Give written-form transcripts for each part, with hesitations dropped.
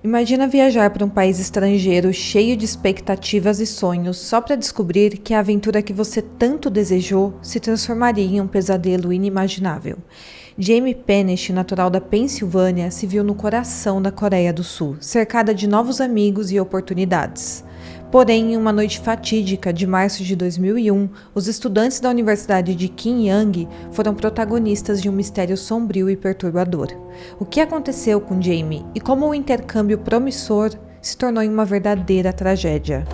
Imagina viajar para um país estrangeiro cheio de expectativas e sonhos só para descobrir que a aventura que você tanto desejou se transformaria em um pesadelo inimaginável. Jamie Pennish, natural da Pensilvânia, se viu no coração da Coreia do Sul, cercada de novos amigos e oportunidades. Porém, em uma noite fatídica de março de 2001, os estudantes da Universidade de Kinyang foram protagonistas de um mistério sombrio e perturbador. O que aconteceu com Jamie e como o intercâmbio promissor se tornou em uma verdadeira tragédia.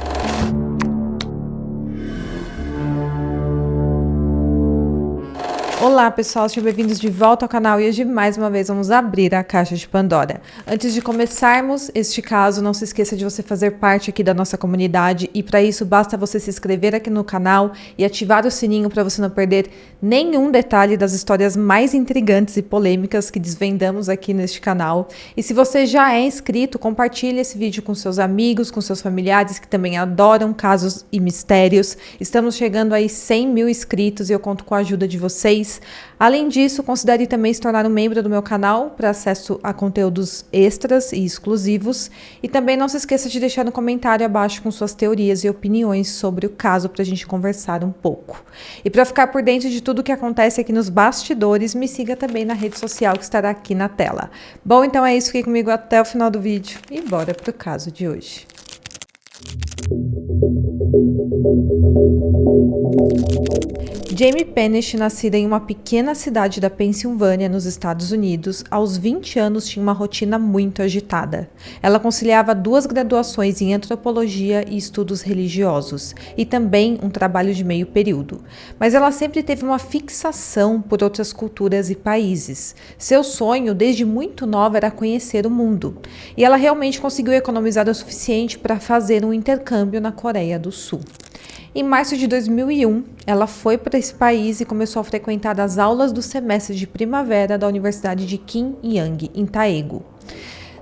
Olá pessoal, sejam bem-vindos de volta ao canal e hoje mais uma vez vamos abrir a caixa de Pandora. Antes de começarmos este caso, não se esqueça de você fazer parte aqui da nossa comunidade e para isso basta você se inscrever aqui no canal e ativar o sininho para você não perder nenhum detalhe das histórias mais intrigantes e polêmicas que desvendamos aqui neste canal. E se você já é inscrito, compartilhe esse vídeo com seus amigos, com seus familiares que também adoram casos e mistérios. Estamos chegando aí 100 mil inscritos e eu conto com a ajuda de vocês. Além disso, considere também se tornar um membro do meu canal para acesso a conteúdos extras e exclusivos. E também não se esqueça de deixar no comentário abaixo com suas teorias e opiniões sobre o caso para a gente conversar um pouco. E para ficar por dentro de tudo que acontece aqui nos bastidores, me siga também na rede social que estará aqui na tela. Bom, então é isso, fique comigo até o final do vídeo e bora pro caso de hoje. Jamie Pennish, nascida em uma pequena cidade da Pensilvânia, nos Estados Unidos, aos 20 anos tinha uma rotina muito agitada. Ela conciliava 2 graduações em antropologia e estudos religiosos, e também um trabalho de meio período. Mas ela sempre teve uma fixação por outras culturas e países. Seu sonho, desde muito nova, era conhecer o mundo. E ela realmente conseguiu economizar o suficiente para fazer um intercâmbio na Coreia do Sul. Em março de 2001, ela foi para esse país e começou a frequentar as aulas do semestre de primavera da Universidade de Kinyang, em Daegu.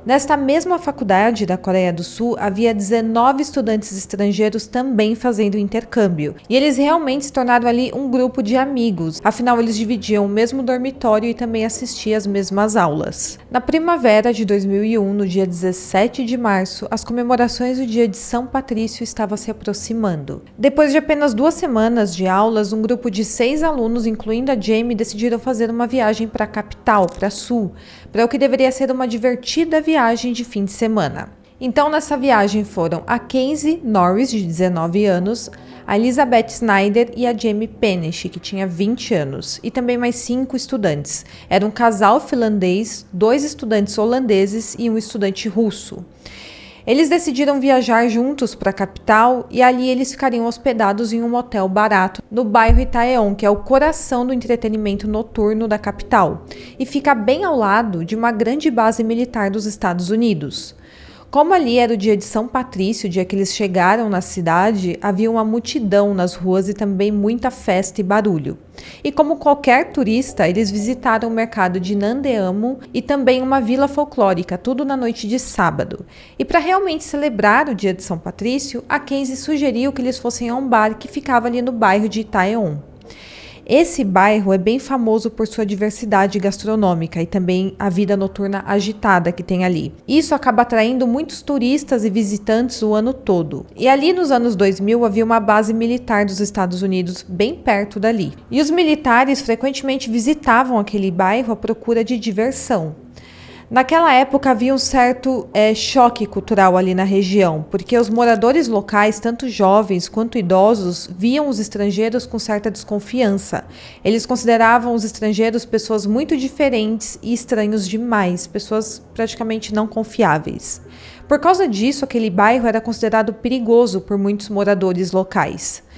Nesta mesma faculdade da Coreia do Sul, havia 19 estudantes estrangeiros também fazendo intercâmbio. E eles realmente se tornaram ali um grupo de amigos. Afinal, eles dividiam o mesmo dormitório e também assistiam às mesmas aulas. Na primavera de 2001, no dia 17 de março, as comemorações do dia de São Patrício estavam se aproximando. Depois de apenas 2 semanas de aulas, um grupo de 6 alunos, incluindo a Jamie, decidiram fazer uma viagem para a capital, para Sul, para o que deveria ser uma divertida viagem de fim de semana. Então, nessa viagem foram a Kenzie Norris, de 19 anos, a Elizabeth Snyder e a Jamie Pennish, que tinha 20 anos, e também mais 5 estudantes. Era um casal finlandês, 2 estudantes holandeses e um estudante russo. Eles decidiram viajar juntos para a capital e ali eles ficariam hospedados em um hotel barato no bairro Itaeon, que é o coração do entretenimento noturno da capital, e fica bem ao lado de uma grande base militar dos Estados Unidos. Como ali era o dia de São Patrício, o dia que eles chegaram na cidade, havia uma multidão nas ruas e também muita festa e barulho. E como qualquer turista, eles visitaram o mercado de Nandeamu e também uma vila folclórica, tudo na noite de sábado. E para realmente celebrar o dia de São Patrício, a Kenzie sugeriu que eles fossem a um bar que ficava ali no bairro de Itaeon. Esse bairro é bem famoso por sua diversidade gastronômica e também a vida noturna agitada que tem ali. Isso acaba atraindo muitos turistas e visitantes o ano todo. E ali nos anos 2000 havia uma base militar dos Estados Unidos bem perto dali. E os militares frequentemente visitavam aquele bairro à procura de diversão. Naquela época havia um certo choque cultural ali na região, porque os moradores locais, tanto jovens quanto idosos, viam os estrangeiros com certa desconfiança. Eles consideravam os estrangeiros pessoas muito diferentes e estranhos demais, pessoas praticamente não confiáveis. Por causa disso, aquele bairro era considerado perigoso por muitos moradores locais.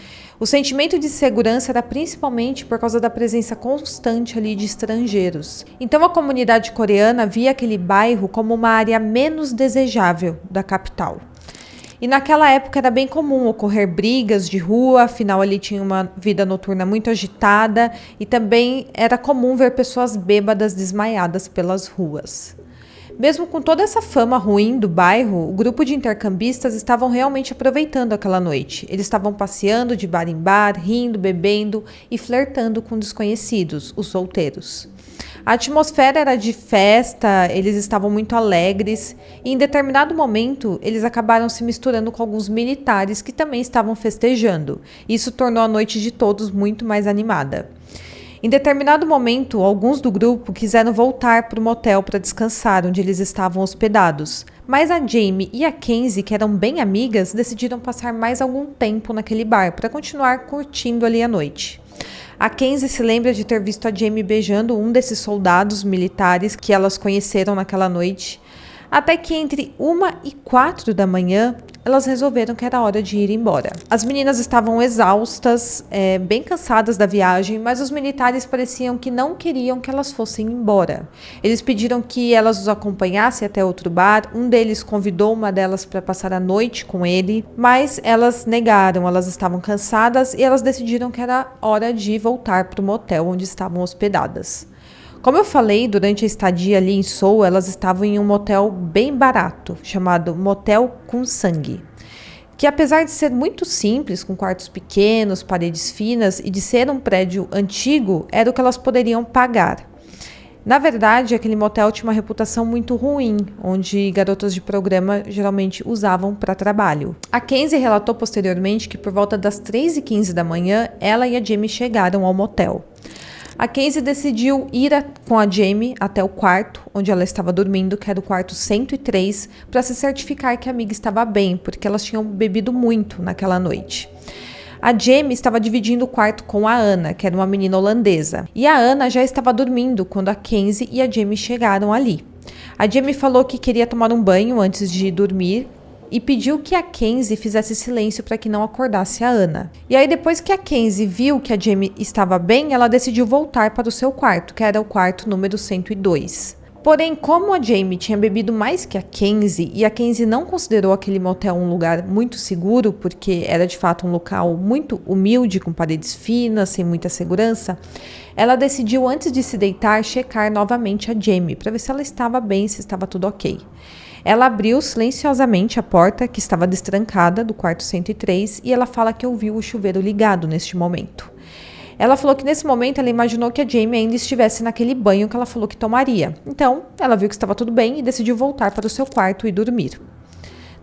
O sentimento de segurança era principalmente por causa da presença constante ali de estrangeiros. Então a comunidade coreana via aquele bairro como uma área menos desejável da capital. E naquela época era bem comum ocorrer brigas de rua, afinal ali tinha uma vida noturna muito agitada e também era comum ver pessoas bêbadas desmaiadas pelas ruas. Mesmo com toda essa fama ruim do bairro, o grupo de intercambistas estavam realmente aproveitando aquela noite. Eles estavam passeando de bar em bar, rindo, bebendo e flertando com desconhecidos, os solteiros. A atmosfera era de festa, eles estavam muito alegres e em determinado momento eles acabaram se misturando com alguns militares que também estavam festejando. Isso tornou a noite de todos muito mais animada. Em determinado momento, alguns do grupo quiseram voltar para o motel para descansar, onde eles estavam hospedados. Mas a Jamie e a Kenzie, que eram bem amigas, decidiram passar mais algum tempo naquele bar para continuar curtindo ali a noite. A Kenzie se lembra de ter visto a Jamie beijando um desses soldados militares que elas conheceram naquela noite, até que entre 1h e 4 da manhã, elas resolveram que era hora de ir embora. As meninas estavam exaustas, bem cansadas da viagem, mas os militares pareciam que não queriam que elas fossem embora. Eles pediram que elas os acompanhassem até outro bar, um deles convidou uma delas para passar a noite com ele, mas elas negaram, elas estavam cansadas e elas decidiram que era hora de voltar para o motel onde estavam hospedadas. Como eu falei, durante a estadia ali em Seoul, elas estavam em um motel bem barato, chamado Motel com Sangue, que apesar de ser muito simples, com quartos pequenos, paredes finas e de ser um prédio antigo, era o que elas poderiam pagar. Na verdade, aquele motel tinha uma reputação muito ruim, onde garotas de programa geralmente usavam para trabalho. A Kenzie relatou posteriormente que por volta das 3h15 da manhã, ela e a Jamie chegaram ao motel. A Kenzie decidiu ir com a Jamie até o quarto onde ela estava dormindo, que era o quarto 103, para se certificar que a amiga estava bem, porque elas tinham bebido muito naquela noite. A Jamie estava dividindo o quarto com a Anna, que era uma menina holandesa, e a Anna já estava dormindo quando a Kenzie e a Jamie chegaram ali. A Jamie falou que queria tomar um banho antes de dormir, e pediu que a Kenzie fizesse silêncio para que não acordasse a Anna. E aí depois que a Kenzie viu que a Jamie estava bem, ela decidiu voltar para o seu quarto, que era o quarto número 102. Porém, como a Jamie tinha bebido mais que a Kenzie, e a Kenzie não considerou aquele motel um lugar muito seguro, porque era de fato um local muito humilde, com paredes finas, sem muita segurança, ela decidiu antes de se deitar checar novamente a Jamie, para ver se ela estava bem, se estava tudo ok. Ela abriu silenciosamente a porta, que estava destrancada, do quarto 103, e ela fala que ouviu o chuveiro ligado neste momento. Ela falou que nesse momento ela imaginou que a Jamie ainda estivesse naquele banho que ela falou que tomaria. Então, ela viu que estava tudo bem e decidiu voltar para o seu quarto e dormir.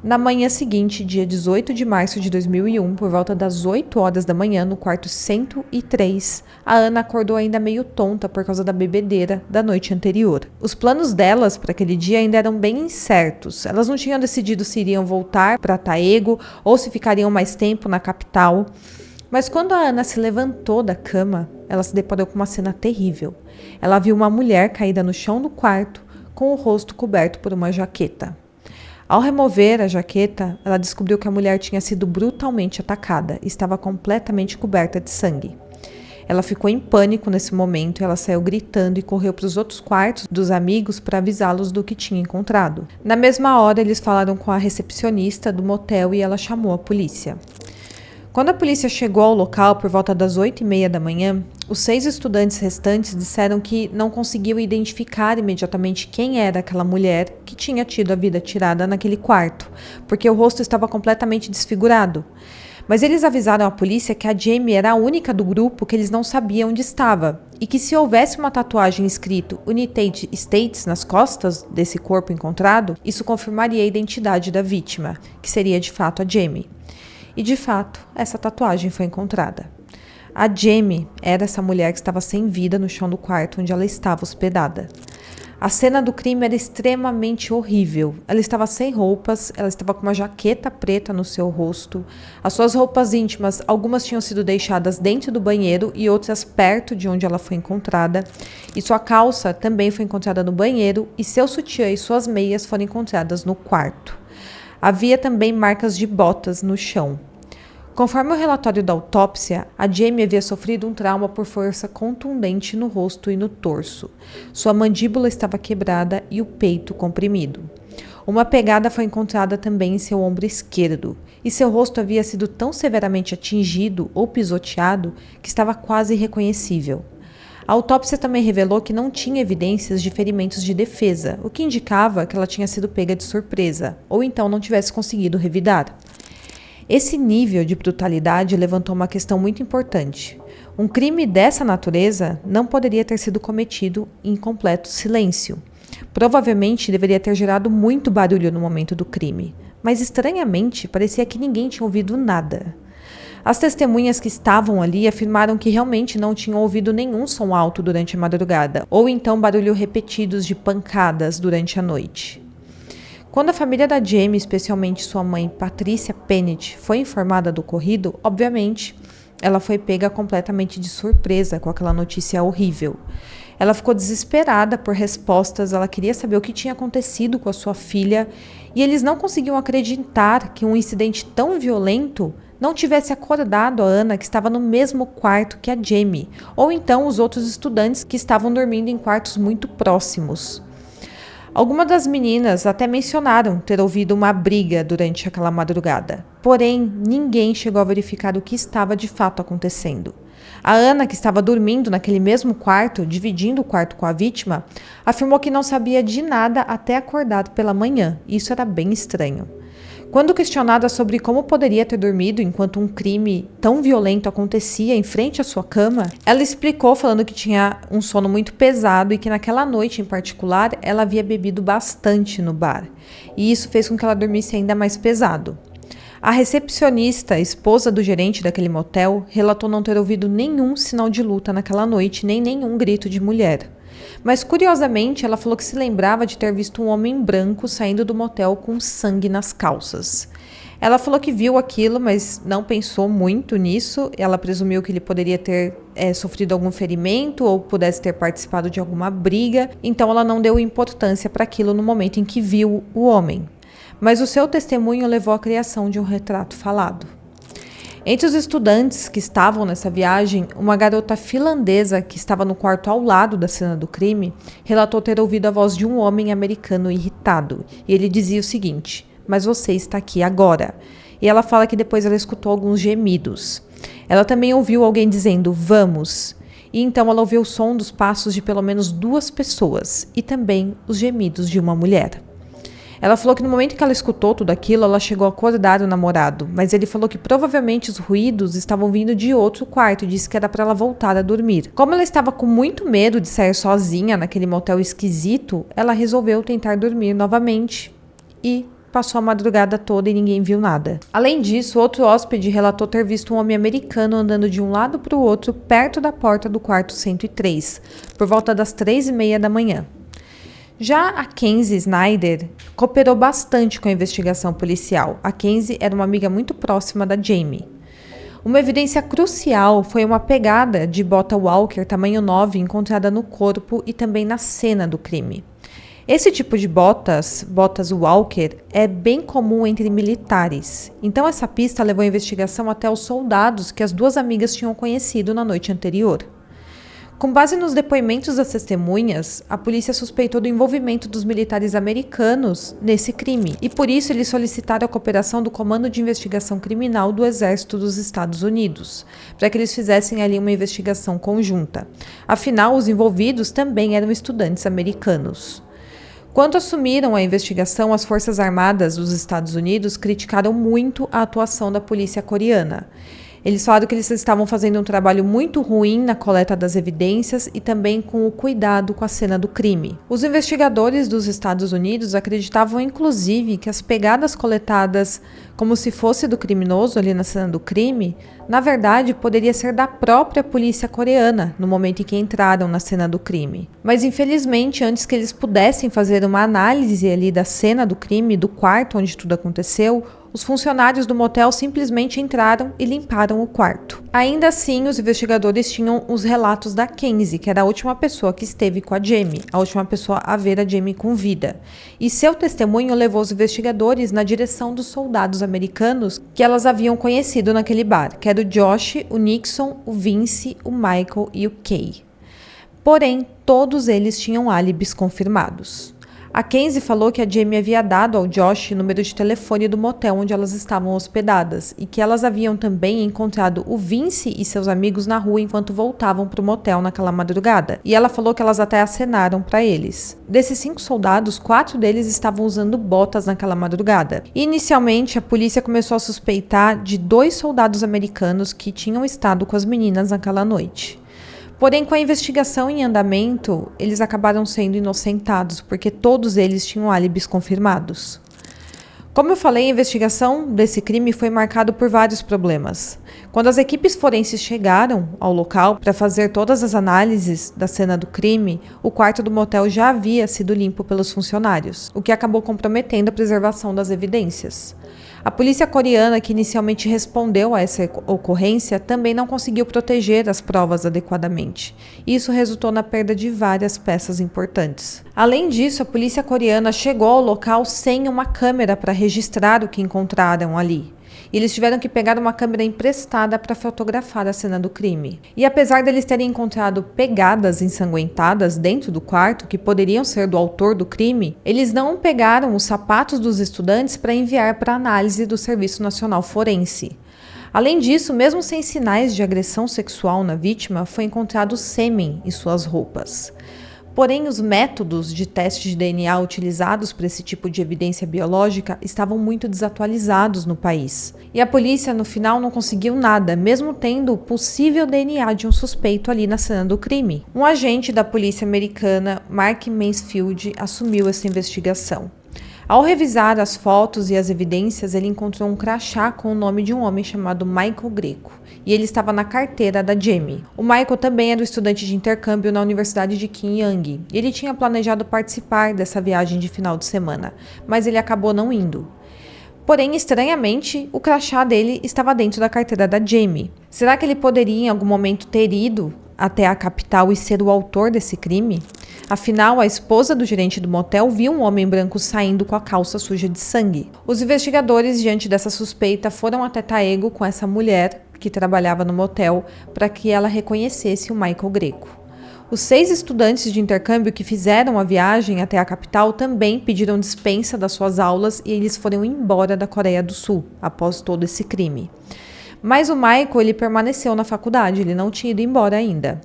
Na manhã seguinte, dia 18 de março de 2001, por volta das 8 horas da manhã, no quarto 103, a Anna acordou ainda meio tonta por causa da bebedeira da noite anterior. Os planos delas para aquele dia ainda eram bem incertos. Elas não tinham decidido se iriam voltar para Taegu ou se ficariam mais tempo na capital. Mas quando a Anna se levantou da cama, ela se deparou com uma cena terrível. Ela viu uma mulher caída no chão do quarto, com o rosto coberto por uma jaqueta. Ao remover a jaqueta, ela descobriu que a mulher tinha sido brutalmente atacada e estava completamente coberta de sangue. Ela ficou em pânico nesse momento e ela saiu gritando e correu para os outros quartos dos amigos para avisá-los do que tinha encontrado. Na mesma hora, eles falaram com a recepcionista do motel e ela chamou a polícia. Quando a polícia chegou ao local por volta das 8h30 da manhã, os 6 estudantes restantes disseram que não conseguiam identificar imediatamente quem era aquela mulher que tinha tido a vida tirada naquele quarto, porque o rosto estava completamente desfigurado. Mas eles avisaram a polícia que a Jamie era a única do grupo que eles não sabiam onde estava, e que se houvesse uma tatuagem escrito United States nas costas desse corpo encontrado, isso confirmaria a identidade da vítima, que seria de fato a Jamie. E, de fato, essa tatuagem foi encontrada. A Jamie era essa mulher que estava sem vida no chão do quarto onde ela estava hospedada. A cena do crime era extremamente horrível. Ela estava sem roupas, ela estava com uma jaqueta preta no seu rosto. As suas roupas íntimas, algumas tinham sido deixadas dentro do banheiro e outras perto de onde ela foi encontrada. E sua calça também foi encontrada no banheiro e seu sutiã e suas meias foram encontradas no quarto. Havia também marcas de botas no chão. Conforme o relatório da autópsia, a Jamie havia sofrido um trauma por força contundente no rosto e no torso. Sua mandíbula estava quebrada e o peito comprimido. Uma pegada foi encontrada também em seu ombro esquerdo, e seu rosto havia sido tão severamente atingido ou pisoteado que estava quase irreconhecível. A autópsia também revelou que não tinha evidências de ferimentos de defesa, o que indicava que ela tinha sido pega de surpresa, ou então não tivesse conseguido revidar. Esse nível de brutalidade levantou uma questão muito importante. Um crime dessa natureza não poderia ter sido cometido em completo silêncio. Provavelmente deveria ter gerado muito barulho no momento do crime, mas estranhamente parecia que ninguém tinha ouvido nada. As testemunhas que estavam ali afirmaram que realmente não tinham ouvido nenhum som alto durante a madrugada, ou então barulho repetidos de pancadas durante a noite. Quando a família da Jamie, especialmente sua mãe Patricia Pennett, foi informada do ocorrido, obviamente, ela foi pega completamente de surpresa com aquela notícia horrível. Ela ficou desesperada por respostas, ela queria saber o que tinha acontecido com a sua filha e eles não conseguiam acreditar que um incidente tão violento não tivesse acordado a Anna, que estava no mesmo quarto que a Jamie, ou então os outros estudantes que estavam dormindo em quartos muito próximos. Algumas das meninas até mencionaram ter ouvido uma briga durante aquela madrugada, porém ninguém chegou a verificar o que estava de fato acontecendo. A Anna, que estava dormindo naquele mesmo quarto, dividindo o quarto com a vítima, afirmou que não sabia de nada até acordado pela manhã. Isso era bem estranho. Quando questionada sobre como poderia ter dormido enquanto um crime tão violento acontecia em frente à sua cama, ela explicou falando que tinha um sono muito pesado e que naquela noite em particular ela havia bebido bastante no bar. E isso fez com que ela dormisse ainda mais pesado. A recepcionista, esposa do gerente daquele motel, relatou não ter ouvido nenhum sinal de luta naquela noite, nem nenhum grito de mulher. Mas, curiosamente, ela falou que se lembrava de ter visto um homem branco saindo do motel com sangue nas calças. Ela falou que viu aquilo, mas não pensou muito nisso. Ela presumiu que ele poderia ter sofrido algum ferimento ou pudesse ter participado de alguma briga, então ela não deu importância para aquilo no momento em que viu o homem. Mas o seu testemunho levou à criação de um retrato falado. Entre os estudantes que estavam nessa viagem, uma garota finlandesa que estava no quarto ao lado da cena do crime relatou ter ouvido a voz de um homem americano irritado. E ele dizia o seguinte: "Mas você está aqui agora." E ela fala que depois ela escutou alguns gemidos. Ela também ouviu alguém dizendo "vamos." E então ela ouviu o som dos passos de pelo menos 2 pessoas e também os gemidos de uma mulher. Ela falou que no momento que ela escutou tudo aquilo, ela chegou a acordar o namorado, mas ele falou que provavelmente os ruídos estavam vindo de outro quarto e disse que era para ela voltar a dormir. Como ela estava com muito medo de sair sozinha naquele motel esquisito, ela resolveu tentar dormir novamente e passou a madrugada toda e ninguém viu nada. Além disso, outro hóspede relatou ter visto um homem americano andando de um lado para o outro perto da porta do quarto 103, por volta das 3:30 da manhã. Já a Kenzie Snyder cooperou bastante com a investigação policial. A Kenzie era uma amiga muito próxima da Jamie. Uma evidência crucial foi uma pegada de bota Walker tamanho 9 encontrada no corpo e também na cena do crime. Esse tipo de botas Walker, é bem comum entre militares. Então essa pista levou a investigação até os soldados que as 2 amigas tinham conhecido na noite anterior. Com base nos depoimentos das testemunhas, a polícia suspeitou do envolvimento dos militares americanos nesse crime e por isso eles solicitaram a cooperação do Comando de Investigação Criminal do Exército dos Estados Unidos, para que eles fizessem ali uma investigação conjunta. Afinal, os envolvidos também eram estudantes americanos. Quando assumiram a investigação, as Forças Armadas dos Estados Unidos criticaram muito a atuação da polícia coreana. Eles falaram que eles estavam fazendo um trabalho muito ruim na coleta das evidências e também com o cuidado com a cena do crime. Os investigadores dos Estados Unidos acreditavam, inclusive, que as pegadas coletadas como se fosse do criminoso ali na cena do crime, na verdade, poderia ser da própria polícia coreana no momento em que entraram na cena do crime. Mas, infelizmente, antes que eles pudessem fazer uma análise ali da cena do crime, do quarto onde tudo aconteceu, os funcionários do motel simplesmente entraram e limparam o quarto. Ainda assim, os investigadores tinham os relatos da Kenzie, que era a última pessoa que esteve com a Jamie, a última pessoa a ver a Jamie com vida. E seu testemunho levou os investigadores na direção dos soldados americanos que elas haviam conhecido naquele bar, que era o Josh, o Nixon, o Vince, o Michael e o Kay. Porém, todos eles tinham álibis confirmados. A Kenzie falou que a Jamie havia dado ao Josh o número de telefone do motel onde elas estavam hospedadas e que elas haviam também encontrado o Vince e seus amigos na rua enquanto voltavam para o motel naquela madrugada. E ela falou que elas até acenaram para eles. Desses 5 soldados, 4 deles estavam usando botas naquela madrugada. E, inicialmente, a polícia começou a suspeitar de 2 soldados americanos que tinham estado com as meninas naquela noite. Porém, com a investigação em andamento, eles acabaram sendo inocentados, porque todos eles tinham álibis confirmados. Como eu falei, a investigação desse crime foi marcada por vários problemas. Quando as equipes forenses chegaram ao local para fazer todas as análises da cena do crime, o quarto do motel já havia sido limpo pelos funcionários, o que acabou comprometendo a preservação das evidências. A polícia coreana, que inicialmente respondeu a essa ocorrência, também não conseguiu proteger as provas adequadamente. Isso resultou na perda de várias peças importantes. Além disso, a polícia coreana chegou ao local sem uma câmera para registrar o que encontraram ali. E eles tiveram que pegar uma câmera emprestada para fotografar a cena do crime. E apesar deles terem encontrado pegadas ensanguentadas dentro do quarto, que poderiam ser do autor do crime, eles não pegaram os sapatos dos estudantes para enviar para análise do Serviço Nacional Forense. Além disso, mesmo sem sinais de agressão sexual na vítima, foi encontrado sêmen em suas roupas. Porém, os métodos de teste de DNA utilizados para esse tipo de evidência biológica estavam muito desatualizados no país. E a polícia, no final, não conseguiu nada, mesmo tendo o possível DNA de um suspeito ali na cena do crime. Um agente da polícia americana, Mark Mansfield, assumiu essa investigação. Ao revisar as fotos e as evidências, ele encontrou um crachá com o nome de um homem chamado Michael Greco, e ele estava na carteira da Jamie. O Michael também era estudante de intercâmbio na Universidade de Pyongyang, e ele tinha planejado participar dessa viagem de final de semana, mas ele acabou não indo. Porém, estranhamente, o crachá dele estava dentro da carteira da Jamie. Será que ele poderia em algum momento ter ido até a capital e ser o autor desse crime? Afinal, a esposa do gerente do motel viu um homem branco saindo com a calça suja de sangue. Os investigadores, diante dessa suspeita, foram até Taegu com essa mulher que trabalhava no motel para que ela reconhecesse o Michael Greco. Os 6 estudantes de intercâmbio que fizeram a viagem até a capital também pediram dispensa das suas aulas e eles foram embora da Coreia do Sul após todo esse crime. Mas o Michael, ele permaneceu na faculdade, ele não tinha ido embora ainda.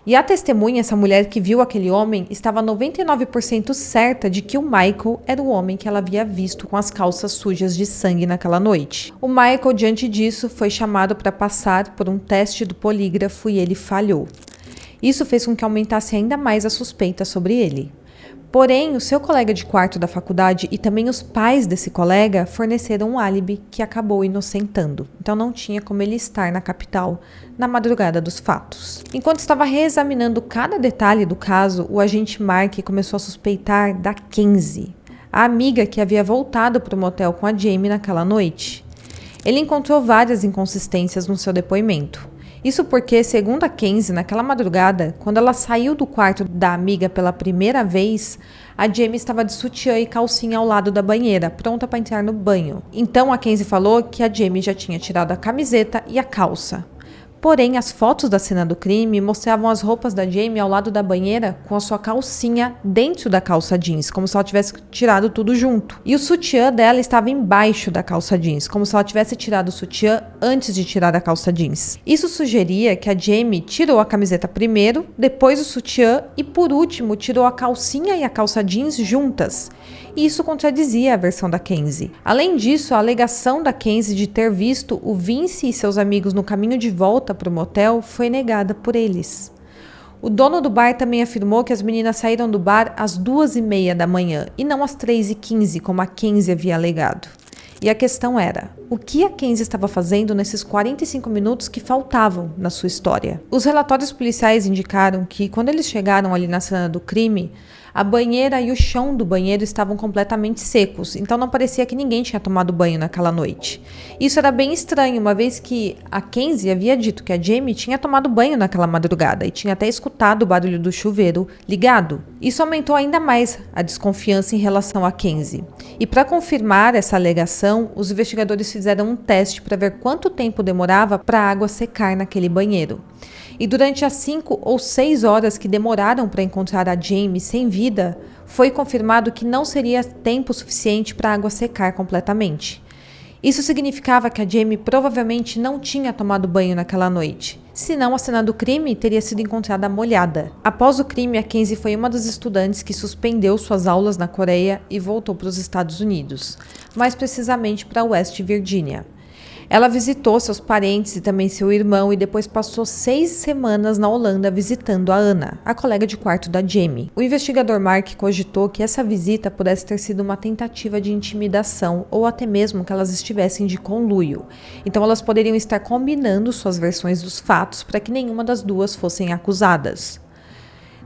E a testemunha, essa mulher que viu aquele homem, estava 99% certa de que o Michael era o homem que ela havia visto com as calças sujas de sangue naquela noite. O Michael, diante disso, foi chamado para passar por um teste do polígrafo e ele falhou. Isso fez com que aumentasse ainda mais a suspeita sobre ele. Porém, o seu colega de quarto da faculdade e também os pais desse colega forneceram um álibi que acabou inocentando. Então não tinha como ele estar na capital na madrugada dos fatos. Enquanto estava reexaminando cada detalhe do caso, o agente Mark começou a suspeitar da Kenzie, a amiga que havia voltado para o motel com a Jamie naquela noite. Ele encontrou várias inconsistências no seu depoimento. Isso porque, segundo a Kenzie, naquela madrugada, quando ela saiu do quarto da amiga pela primeira vez, a Jamie estava de sutiã e calcinha ao lado da banheira, pronta para entrar no banho. Então a Kenzie falou que a Jamie já tinha tirado a camiseta e a calça. Porém, as fotos da cena do crime mostravam as roupas da Jamie ao lado da banheira com a sua calcinha dentro da calça jeans, como se ela tivesse tirado tudo junto. E o sutiã dela estava embaixo da calça jeans, como se ela tivesse tirado o sutiã antes de tirar a calça jeans. Isso sugeria que a Jamie tirou a camiseta primeiro, depois o sutiã e, por último, tirou a calcinha e a calça jeans juntas. E isso contradizia a versão da Kenzie. Além disso, a alegação da Kenzie de ter visto o Vince e seus amigos no caminho de volta para o motel foi negada por eles. O dono do bar também afirmou que as meninas saíram do bar às 2h30 da manhã e não às 3h15, como a Kenzie havia alegado. E a questão era, o que a Kenzie estava fazendo nesses 45 minutos que faltavam na sua história? Os relatórios policiais indicaram que, quando eles chegaram ali na cena do crime, a banheira e o chão do banheiro estavam completamente secos, então não parecia que ninguém tinha tomado banho naquela noite. Isso era bem estranho, uma vez que a Kenzie havia dito que a Jamie tinha tomado banho naquela madrugada e tinha até escutado o barulho do chuveiro ligado. Isso aumentou ainda mais a desconfiança em relação a Kenzie. E para confirmar essa alegação, os investigadores fizeram um teste para ver quanto tempo demorava para a água secar naquele banheiro. E durante as 5 ou 6 horas que demoraram para encontrar a Jamie sem vida vida, foi confirmado que não seria tempo suficiente para a água secar completamente. Isso significava que a Jamie provavelmente não tinha tomado banho naquela noite, senão a cena do crime teria sido encontrada molhada. Após o crime, a Kenzie foi uma das estudantes que suspendeu suas aulas na Coreia e voltou para os Estados Unidos, mais precisamente para West Virginia. Ela visitou seus parentes e também seu irmão e depois passou 6 semanas na Holanda visitando a Anna, a colega de quarto da Jamie. O investigador Mark cogitou que essa visita pudesse ter sido uma tentativa de intimidação ou até mesmo que elas estivessem de conluio. Então elas poderiam estar combinando suas versões dos fatos para que nenhuma das duas fossem acusadas.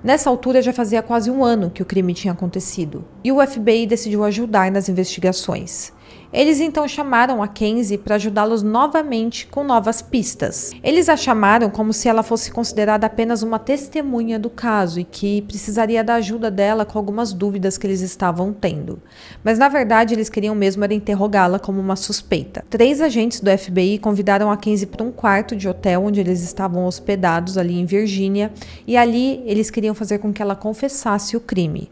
Nessa altura já fazia quase um ano que o crime tinha acontecido e o FBI decidiu ajudar nas investigações. Eles então chamaram a Kenzie para ajudá-los novamente com novas pistas. Eles a chamaram como se ela fosse considerada apenas uma testemunha do caso e que precisaria da ajuda dela com algumas dúvidas que eles estavam tendo. Mas na verdade eles queriam mesmo era interrogá-la como uma suspeita. 3 agentes do FBI convidaram a Kenzie para um quarto de hotel onde eles estavam hospedados ali em Virgínia e ali eles queriam fazer com que ela confessasse o crime.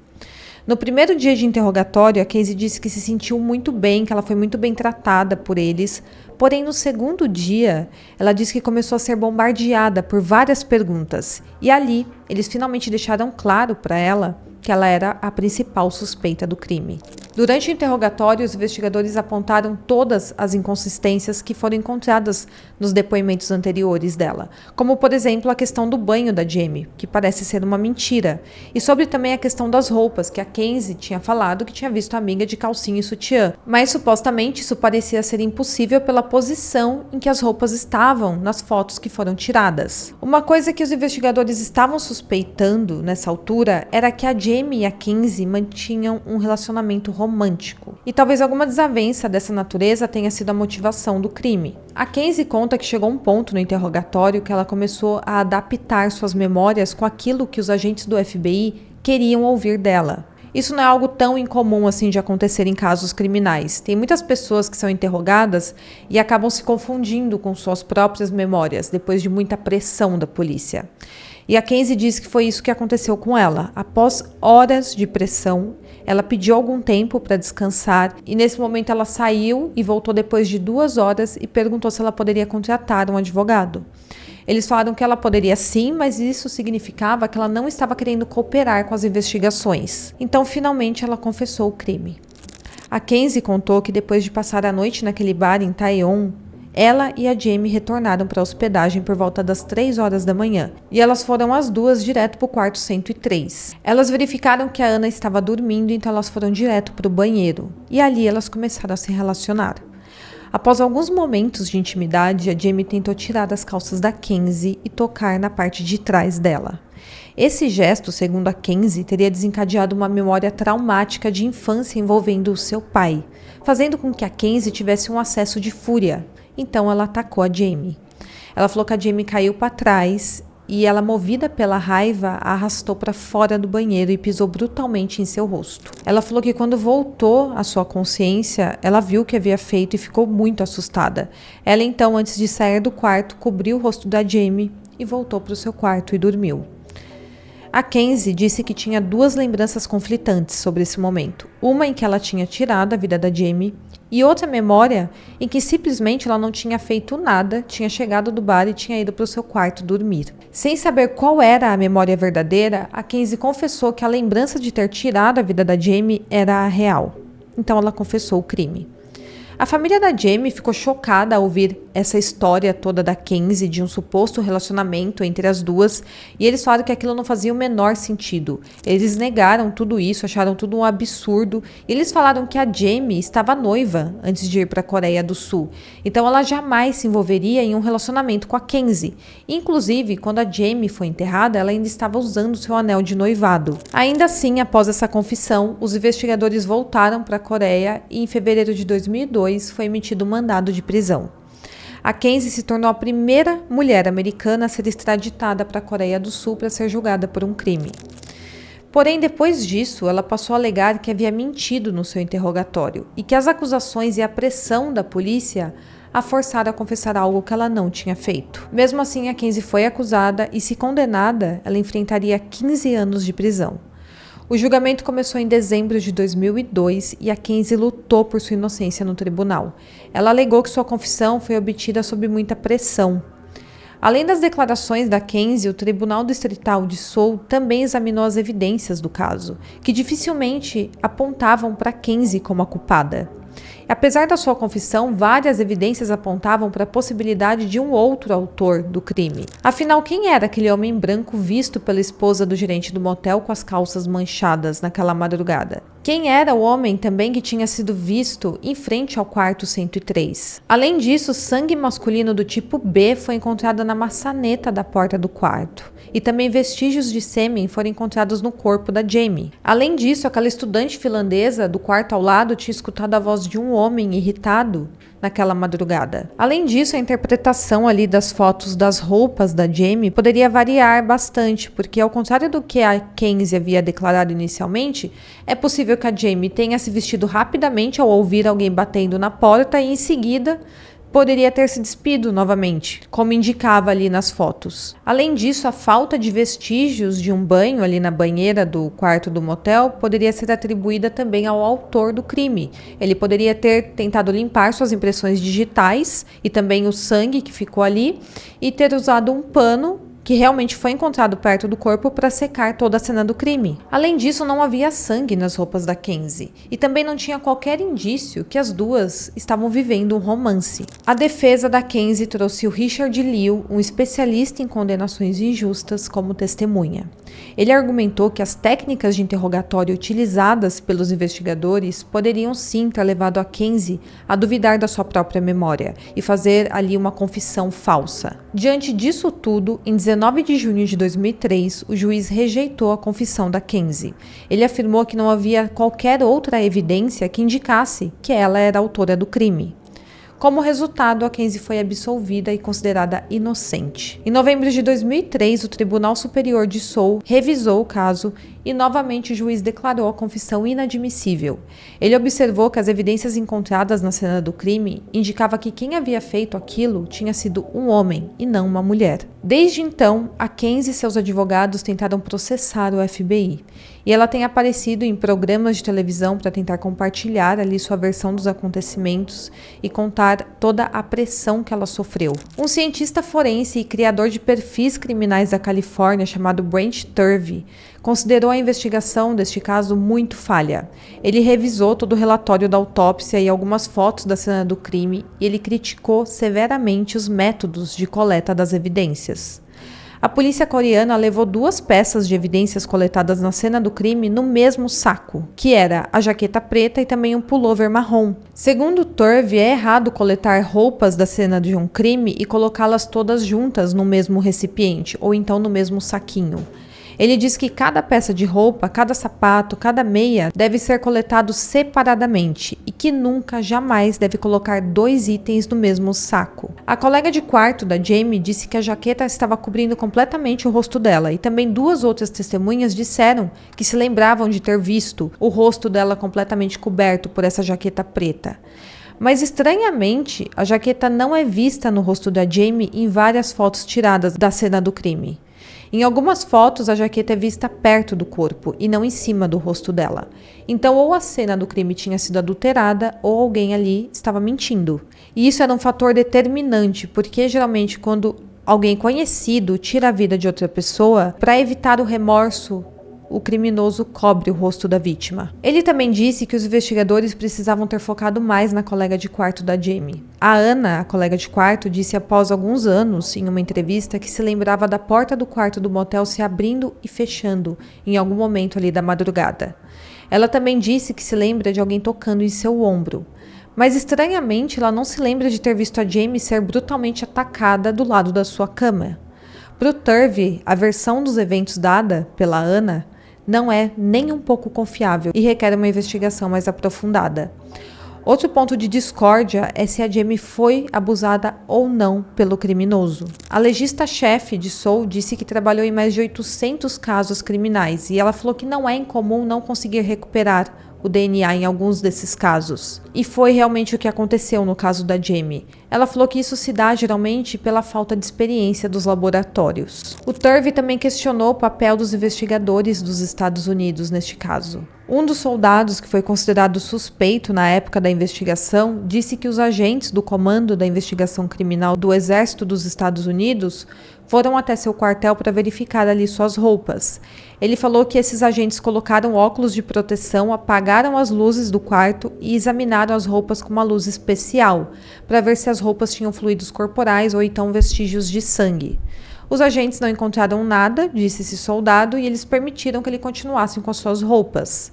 No primeiro dia de interrogatório, a Kenzie disse que se sentiu muito bem, que ela foi muito bem tratada por eles. Porém, no segundo dia, ela disse que começou a ser bombardeada por várias perguntas. E ali, eles finalmente deixaram claro para ela que ela era a principal suspeita do crime. Durante o interrogatório, os investigadores apontaram todas as inconsistências que foram encontradas nos depoimentos anteriores dela, como, por exemplo, a questão do banho da Jamie, que parece ser uma mentira, e sobre também a questão das roupas, que a Kenzie tinha falado que tinha visto a amiga de calcinha e sutiã, mas supostamente isso parecia ser impossível pela posição em que as roupas estavam nas fotos que foram tiradas. Uma coisa que os investigadores estavam suspeitando nessa altura era que a Jamie e a Kenzie mantinham um relacionamento romântico. E talvez alguma desavença dessa natureza tenha sido a motivação do crime. A Kenzie conta que chegou um ponto no interrogatório que ela começou a adaptar suas memórias com aquilo que os agentes do FBI queriam ouvir dela. Isso não é algo tão incomum assim de acontecer em casos criminais. Tem muitas pessoas que são interrogadas e acabam se confundindo com suas próprias memórias depois de muita pressão da polícia. E a Kenzie disse que foi isso que aconteceu com ela. Após horas de pressão, ela pediu algum tempo para descansar e nesse momento ela saiu e voltou depois de 2 horas e perguntou se ela poderia contratar um advogado. Eles falaram que ela poderia sim, mas isso significava que ela não estava querendo cooperar com as investigações. Então, finalmente, ela confessou o crime. A Kenzie contou que depois de passar a noite naquele bar em Taeyon, ela e a Jamie retornaram para a hospedagem por volta das 3 horas da manhã, e elas foram as duas direto para o quarto 103. Elas verificaram que a Anna estava dormindo, então elas foram direto para o banheiro, e ali elas começaram a se relacionar. Após alguns momentos de intimidade, a Jamie tentou tirar as calças da Kenzie e tocar na parte de trás dela. Esse gesto, segundo a Kenzie, teria desencadeado uma memória traumática de infância envolvendo o seu pai, fazendo com que a Kenzie tivesse um acesso de fúria. Então ela atacou a Jamie. Ela falou que a Jamie caiu para trás e ela, movida pela raiva, a arrastou para fora do banheiro e pisou brutalmente em seu rosto. Ela falou que quando voltou à sua consciência, ela viu o que havia feito e ficou muito assustada. Ela então, antes de sair do quarto, cobriu o rosto da Jamie e voltou para o seu quarto e dormiu. A Kenzie disse que tinha 2 lembranças conflitantes sobre esse momento. Uma em que ela tinha tirado a vida da Jamie e outra memória em que simplesmente ela não tinha feito nada, tinha chegado do bar e tinha ido para o seu quarto dormir. Sem saber qual era a memória verdadeira, a Kenzie confessou que a lembrança de ter tirado a vida da Jamie era a real. Então ela confessou o crime. A família da Jamie ficou chocada ao ouvir essa história toda da Kenzie de um suposto relacionamento entre as duas e eles falaram que aquilo não fazia o menor sentido. Eles negaram tudo isso, acharam tudo um absurdo e eles falaram que a Jamie estava noiva antes de ir para a Coreia do Sul. Então ela jamais se envolveria em um relacionamento com a Kenzie. Inclusive, quando a Jamie foi enterrada, ela ainda estava usando seu anel de noivado. Ainda assim, após essa confissão, os investigadores voltaram para a Coreia e em fevereiro de 2002 foi emitido um mandado de prisão. A Kenzie se tornou a primeira mulher americana a ser extraditada para a Coreia do Sul para ser julgada por um crime. Porém, depois disso, ela passou a alegar que havia mentido no seu interrogatório e que as acusações e a pressão da polícia a forçaram a confessar algo que ela não tinha feito. Mesmo assim, a Kenzie foi acusada e, se condenada, ela enfrentaria 15 anos de prisão. O julgamento começou em dezembro de 2002 e a Kenzie lutou por sua inocência no tribunal. Ela alegou que sua confissão foi obtida sob muita pressão. Além das declarações da Kenzie, o Tribunal Distrital de Seoul também examinou as evidências do caso, que dificilmente apontavam para Kenzie como a culpada. Apesar da sua confissão, várias evidências apontavam para a possibilidade de um outro autor do crime. Afinal, quem era aquele homem branco visto pela esposa do gerente do motel com as calças manchadas naquela madrugada? Quem era o homem também que tinha sido visto em frente ao quarto 103? Além disso, sangue masculino do tipo B foi encontrado na maçaneta da porta do quarto. E também vestígios de sêmen foram encontrados no corpo da Jamie. Além disso, aquela estudante finlandesa do quarto ao lado tinha escutado a voz de um homem irritado naquela madrugada. Além disso, a interpretação ali das fotos das roupas da Jamie poderia variar bastante, porque ao contrário do que a Kenzie havia declarado inicialmente, é possível que a Jamie tenha se vestido rapidamente ao ouvir alguém batendo na porta e em seguida poderia ter se despido novamente, como indicava ali nas fotos. Além disso, a falta de vestígios de um banho ali na banheira do quarto do motel poderia ser atribuída também ao autor do crime. Ele poderia ter tentado limpar suas impressões digitais e também o sangue que ficou ali e ter usado um pano que realmente foi encontrado perto do corpo para secar toda a cena do crime. Além disso, não havia sangue nas roupas da Kenzie e também não tinha qualquer indício que as duas estavam vivendo um romance. A defesa da Kenzie trouxe o Richard Liu, um especialista em condenações injustas, como testemunha. Ele argumentou que as técnicas de interrogatório utilizadas pelos investigadores poderiam sim ter levado a Kenzie a duvidar da sua própria memória e fazer ali uma confissão falsa. Diante disso tudo, em 19 de junho de 2003, o juiz rejeitou a confissão da Kenzie. Ele afirmou que não havia qualquer outra evidência que indicasse que ela era a autora do crime. Como resultado, a Kenzie foi absolvida e considerada inocente. Em novembro de 2003, o Tribunal Superior de Seoul revisou o caso e novamente o juiz declarou a confissão inadmissível. Ele observou que as evidências encontradas na cena do crime indicavam que quem havia feito aquilo tinha sido um homem e não uma mulher. Desde então, a Kenzie e seus advogados tentaram processar o FBI. E ela tem aparecido em programas de televisão para tentar compartilhar ali sua versão dos acontecimentos e contar toda a pressão que ela sofreu. Um cientista forense e criador de perfis criminais da Califórnia chamado Brent Turvey considerou a investigação deste caso muito falha. Ele revisou todo o relatório da autópsia e algumas fotos da cena do crime e ele criticou severamente os métodos de coleta das evidências. A polícia coreana levou 2 peças de evidências coletadas na cena do crime no mesmo saco, que era a jaqueta preta e também um pullover marrom. Segundo Turvey, é errado coletar roupas da cena de um crime e colocá-las todas juntas no mesmo recipiente, ou então no mesmo saquinho. Ele diz que cada peça de roupa, cada sapato, cada meia deve ser coletado separadamente e que nunca, jamais deve colocar 2 itens no mesmo saco. A colega de quarto da Jamie disse que a jaqueta estava cobrindo completamente o rosto dela e também 2 outras testemunhas disseram que se lembravam de ter visto o rosto dela completamente coberto por essa jaqueta preta. Mas estranhamente, a jaqueta não é vista no rosto da Jamie em várias fotos tiradas da cena do crime. Em algumas fotos, a jaqueta é vista perto do corpo e não em cima do rosto dela. Então, ou a cena do crime tinha sido adulterada ou alguém ali estava mentindo. E isso era um fator determinante, porque geralmente quando alguém conhecido tira a vida de outra pessoa, para evitar o remorso, o criminoso cobre o rosto da vítima. Ele também disse que os investigadores precisavam ter focado mais na colega de quarto da Jamie. A Ana, a colega de quarto, disse após alguns anos, em uma entrevista, que se lembrava da porta do quarto do motel se abrindo e fechando em algum momento ali da madrugada. Ela também disse que se lembra de alguém tocando em seu ombro. Mas estranhamente, ela não se lembra de ter visto a Jamie ser brutalmente atacada do lado da sua cama. Para o Turvey, a versão dos eventos dada pela Ana não é nem um pouco confiável e requer uma investigação mais aprofundada. Outro ponto de discórdia é se a Jamie foi abusada ou não pelo criminoso. A legista-chefe de Seoul disse que trabalhou em mais de 800 casos criminais e ela falou que não é incomum não conseguir recuperar o DNA em alguns desses casos. E foi realmente o que aconteceu no caso da Jamie. Ela falou que isso se dá geralmente pela falta de experiência dos laboratórios. O Turvey também questionou o papel dos investigadores dos Estados Unidos neste caso. Um dos soldados que foi considerado suspeito na época da investigação disse que os agentes do Comando da Investigação Criminal do Exército dos Estados Unidos foram até seu quartel para verificar ali suas roupas. Ele falou que esses agentes colocaram óculos de proteção, apagaram as luzes do quarto e examinaram as roupas com uma luz especial, para ver se as roupas tinham fluidos corporais ou então vestígios de sangue. Os agentes não encontraram nada, disse esse soldado, e eles permitiram que ele continuasse com as suas roupas.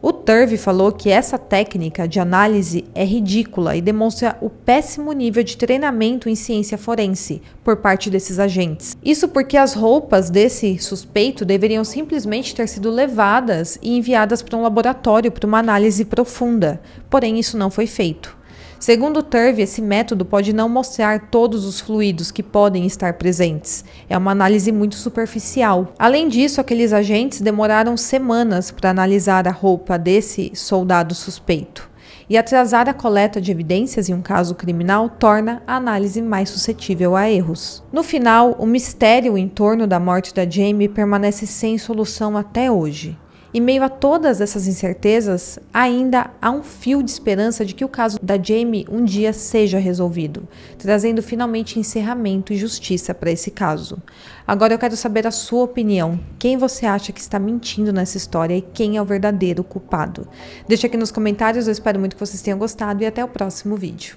O Turvey falou que essa técnica de análise é ridícula e demonstra o péssimo nível de treinamento em ciência forense por parte desses agentes. Isso porque as roupas desse suspeito deveriam simplesmente ter sido levadas e enviadas para um laboratório para uma análise profunda, porém isso não foi feito. Segundo Turvey, esse método pode não mostrar todos os fluidos que podem estar presentes. É uma análise muito superficial. Além disso, aqueles agentes demoraram semanas para analisar a roupa desse soldado suspeito. E atrasar a coleta de evidências em um caso criminal torna a análise mais suscetível a erros. No final, o mistério em torno da morte da Jamie permanece sem solução até hoje. Em meio a todas essas incertezas, ainda há um fio de esperança de que o caso da Jamie um dia seja resolvido, trazendo finalmente encerramento e justiça para esse caso. Agora eu quero saber a sua opinião. Quem você acha que está mentindo nessa história e quem é o verdadeiro culpado? Deixa aqui nos comentários, eu espero muito que vocês tenham gostado e até o próximo vídeo.